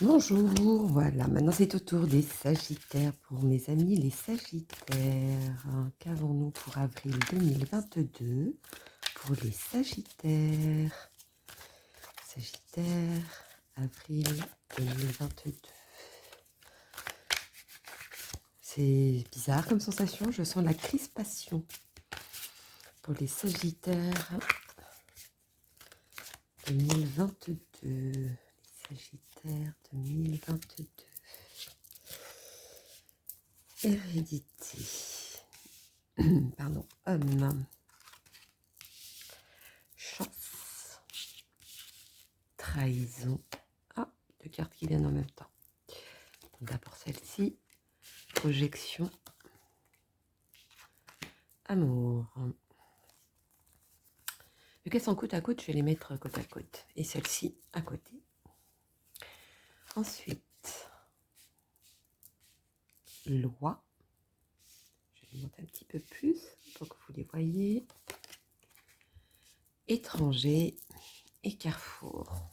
Bonjour, voilà, maintenant c'est au tour des Sagittaires pour mes amis les Sagittaires. Qu'avons-nous pour avril 2022 pour les Sagittaires? Sagittaire, avril 2022. C'est bizarre comme sensation, je sens la crispation pour les Sagittaires 2022. Les Sagittaires 2022. Hérédité. Pardon, homme. Chance. Trahison. Ah, deux cartes qui viennent en même temps. D'abord celle-ci. Projection. Amour. Vu qu'elles sont côte à côte, je vais les mettre côte à côte. Et celle-ci à côté. Ensuite, loi. Je vais les monter un petit peu plus pour que vous les voyez. Étranger et carrefour.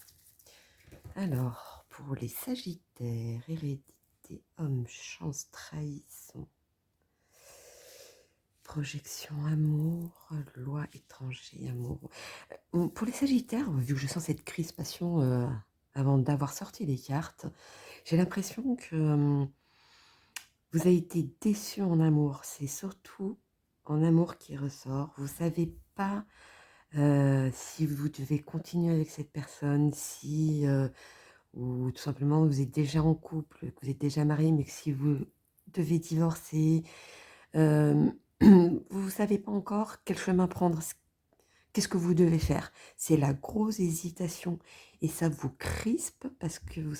Alors, pour les Sagittaires, hérédité, homme, chance, trahison, projection, amour, loi, étranger, amour. Pour les Sagittaires, vu que je sens cette crispation avant d'avoir sorti les cartes, j'ai l'impression que vous avez été déçus en amour. C'est surtout en amour qui ressort. Vous ne savez pas si vous devez continuer avec cette personne, si... ou tout simplement vous êtes déjà en couple, que vous êtes déjà marié, mais que si vous devez divorcer, vous ne savez pas encore quel chemin prendre, qu'est-ce que vous devez faire. C'est la grosse hésitation et ça vous crispe parce que vous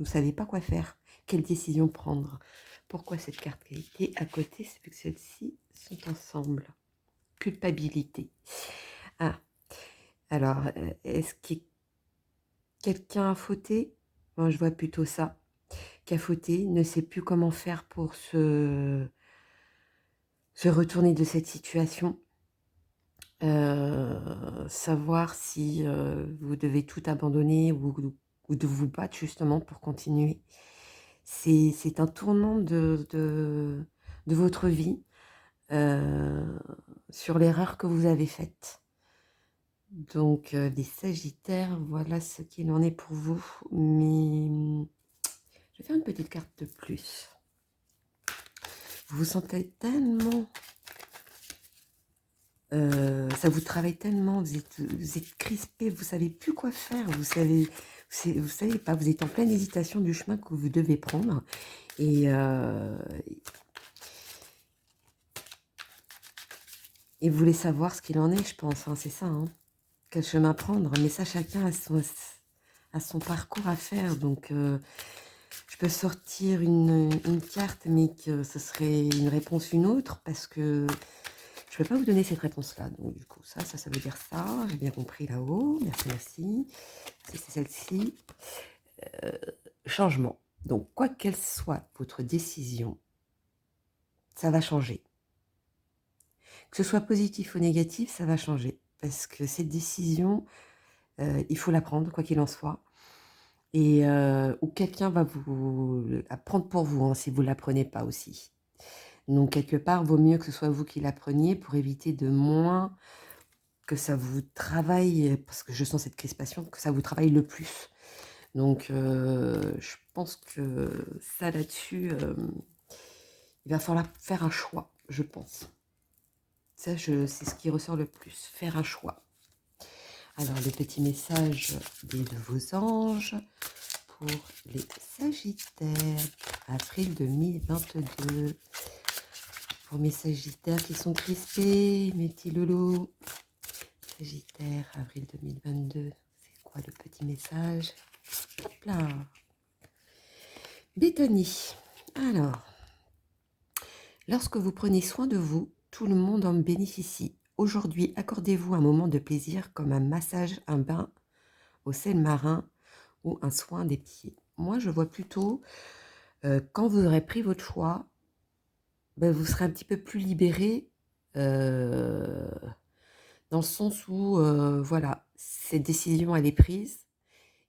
savez pas quoi faire, quelle décision prendre. Pourquoi cette carte qui a été à côté, c'est que celles-ci sont ensemble. Culpabilité. Ah, alors, est-ce que quelqu'un a fauté? Moi, je vois plutôt ça. Qui a fauté, ne sait plus comment faire pour se retourner de cette situation. Savoir si vous devez tout abandonner ou de vous battre justement pour continuer. C'est un tournant de votre vie sur l'erreur que vous avez faite. Donc, les Sagittaires, voilà ce qu'il en est pour vous. Mais je vais faire une petite carte de plus. Vous vous sentez tellement... ça vous travaille tellement, vous êtes crispé, vous savez plus quoi faire, vous savez pas, vous êtes en pleine hésitation du chemin que vous devez prendre. Et vous voulez savoir ce qu'il en est, je pense, hein, c'est ça, hein, quel chemin prendre. Mais ça, chacun a son parcours à faire. Donc, je peux sortir une carte, mais que ce serait une réponse une autre, parce que je ne peux pas vous donner cette réponse-là. Donc, du coup, ça veut dire ça. J'ai bien compris là-haut. Merci, merci. C'est celle-ci. Changement. Donc, quoi qu'elle soit votre décision, ça va changer. Que ce soit positif ou négatif, ça va changer. Parce que cette décision, il faut la prendre, quoi qu'il en soit. Et ou quelqu'un va vous la prendre pour vous, hein, si vous ne la prenez pas aussi. Donc, quelque part, vaut mieux que ce soit vous qui la preniez pour éviter de moins que ça vous travaille, parce que je sens cette crispation, que ça vous travaille le plus. Donc, je pense que ça là-dessus, il va falloir faire un choix, je pense. Ça, c'est ce qui ressort le plus, faire un choix. Alors, le petit message de vos anges pour les Sagittaires, avril 2022. Pour mes Sagittaires qui sont crispés, mes petits loulous. Sagittaire, avril 2022. C'est quoi le petit message? Hop là. Béthanie. Alors, lorsque vous prenez soin de vous, tout le monde en bénéficie. Aujourd'hui, accordez-vous un moment de plaisir comme un massage, un bain au sel marin ou un soin des pieds. Moi, je vois plutôt, quand vous aurez pris votre choix, ben, vous serez un petit peu plus libéré, dans le sens où, voilà, cette décision, elle est prise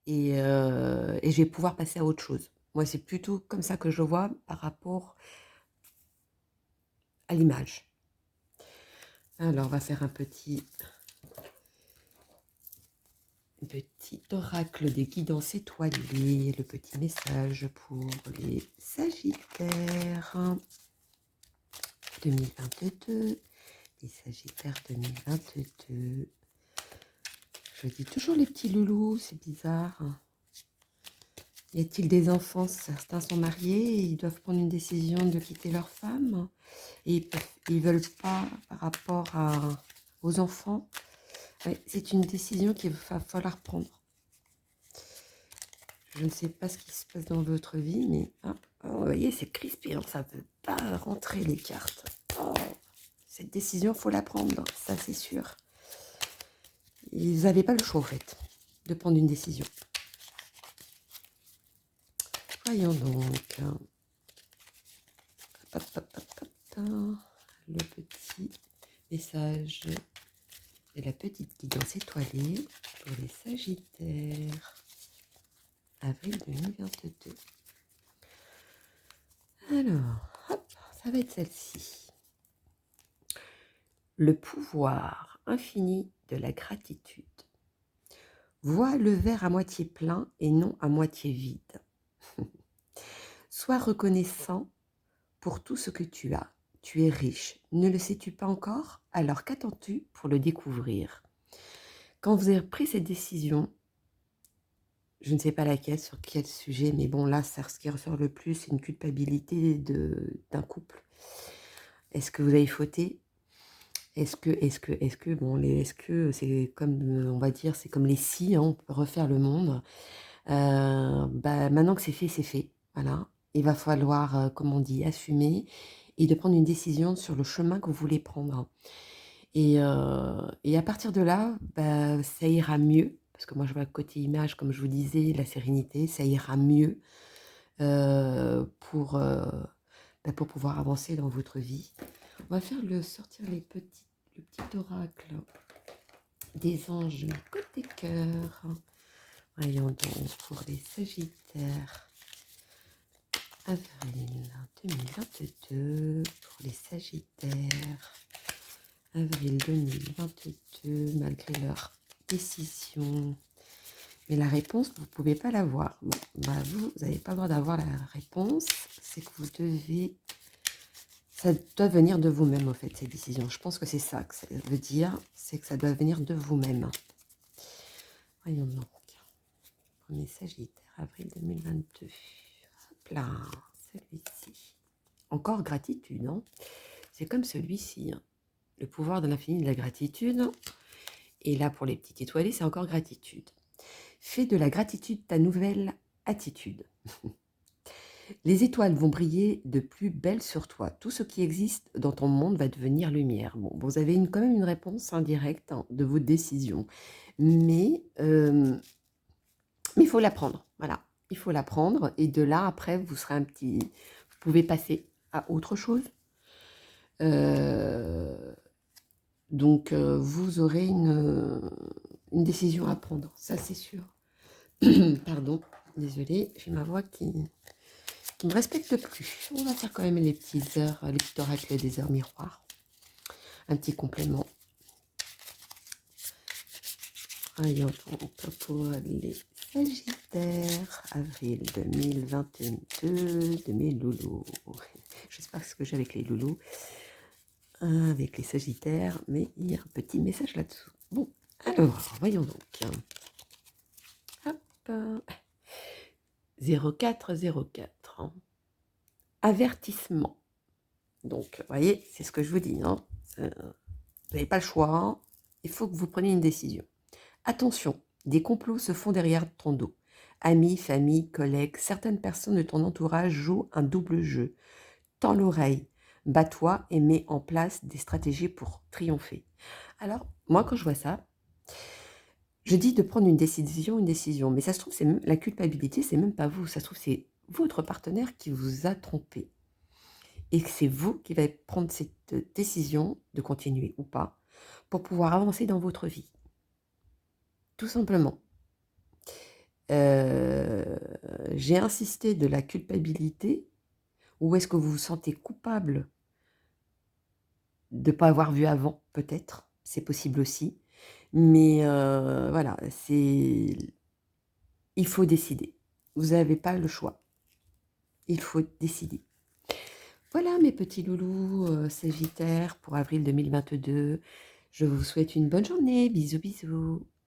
et je vais pouvoir passer à autre chose. Moi, c'est plutôt comme ça que je le vois par rapport à l'image. Alors, on va faire un petit oracle des guidances étoilées, le petit message pour les Sagittaires 2022. Les Sagittaires 2022. Je dis toujours les petits loulous, c'est bizarre. Y a-t-il des enfants? Certains sont mariés et ils doivent prendre une décision de quitter leur femme. Et ils veulent pas par rapport aux enfants. Ouais, c'est une décision qu'il va falloir prendre. Je ne sais pas ce qui se passe dans votre vie, mais vous voyez, c'est crispé, hein, ça ne veut pas rentrer les cartes. Oh, cette décision, il faut la prendre, ça c'est sûr. Ils n'avaient pas le choix, en fait, de prendre une décision. Voyons donc. Le petit message et la petite guidance étoilée pour les Sagittaires. Avril 2022. Alors, hop, ça va être celle-ci. Le pouvoir infini de la gratitude. Vois le verre à moitié plein et non à moitié vide. Sois reconnaissant pour tout ce que tu as. Tu es riche. Ne le sais-tu pas encore? Alors qu'attends-tu pour le découvrir? Quand vous avez pris cette décision, je ne sais pas laquelle, sur quel sujet, mais bon, là, ce qui ressort le plus, c'est une culpabilité d'un couple. Est-ce que vous avez fauté? Est-ce que, bon, est-ce que c'est comme, on va dire, c'est comme les si, hein, on peut refaire le monde. Maintenant que c'est fait, voilà. Il va falloir, comme on dit, assumer et de prendre une décision sur le chemin que vous voulez prendre. Et à partir de là, ça ira mieux, parce que moi je vois le côté image, comme je vous disais, la sérénité, ça ira mieux pour pouvoir avancer dans votre vie. On va faire sortir le petit oracle des anges côté cœur. Voyons donc pour les Sagittaires. Avril 2022 pour les Sagittaires. Avril 2022, malgré leur décision. Mais la réponse, vous ne pouvez pas l'avoir. Bon, vous n'avez pas le droit d'avoir la réponse. C'est que vous devez... Ça doit venir de vous-même, en fait, ces décisions. Je pense que c'est ça que ça veut dire. C'est que ça doit venir de vous-même. Voyons donc. Premier Sagittaire, avril 2022. Hop là, celui-ci. Encore gratitude, hein. C'est comme celui-ci, hein. Le pouvoir de l'infini de la gratitude. Et là, pour les petites étoilées, c'est encore gratitude. Fais de la gratitude ta nouvelle attitude. Les étoiles vont briller de plus belle sur toi. Tout ce qui existe dans ton monde va devenir lumière. Bon, vous avez quand même une réponse indirecte, hein, de vos décisions. Mais il faut la prendre. Voilà, il faut la prendre. Et de là, après, vous pouvez passer à autre chose. Donc, vous aurez une décision à prendre. Ça, c'est sûr. Pardon, désolée, j'ai ma voix qui ne me respecte plus. On va faire quand même les petits oracles des heures miroirs. Un petit complément. Voyons donc pour les Sagittaires, avril 2022, de mes loulous. Je ne sais pas ce que j'ai avec les loulous, avec les Sagittaires, mais il y a un petit message là-dessous. Bon, alors, voyons donc. Hop. 0404. Hein. Avertissement. Donc, vous voyez, c'est ce que je vous dis. Hein. Vous n'avez pas le choix. Hein. Il faut que vous preniez une décision. Attention, des complots se font derrière ton dos. Amis, famille, collègues, certaines personnes de ton entourage jouent un double jeu. Tends l'oreille, bats-toi et mets en place des stratégies pour triompher. Alors, moi, quand je vois ça, je dis de prendre une décision. Mais ça se trouve, la culpabilité, c'est même pas vous. Ça se trouve, c'est votre partenaire qui vous a trompé. Et que c'est vous qui allez prendre cette décision de continuer ou pas pour pouvoir avancer dans votre vie. Tout simplement. Heu, j'ai insisté de la culpabilité ou est-ce que vous vous sentez coupable de pas avoir vu avant? Peut-être, c'est possible aussi. Mais voilà, c'est il faut décider. Vous n'avez pas le choix. Il faut décider. Voilà mes petits loulous, sagittaires pour avril 2022. Je vous souhaite une bonne journée. Bisous, bisous.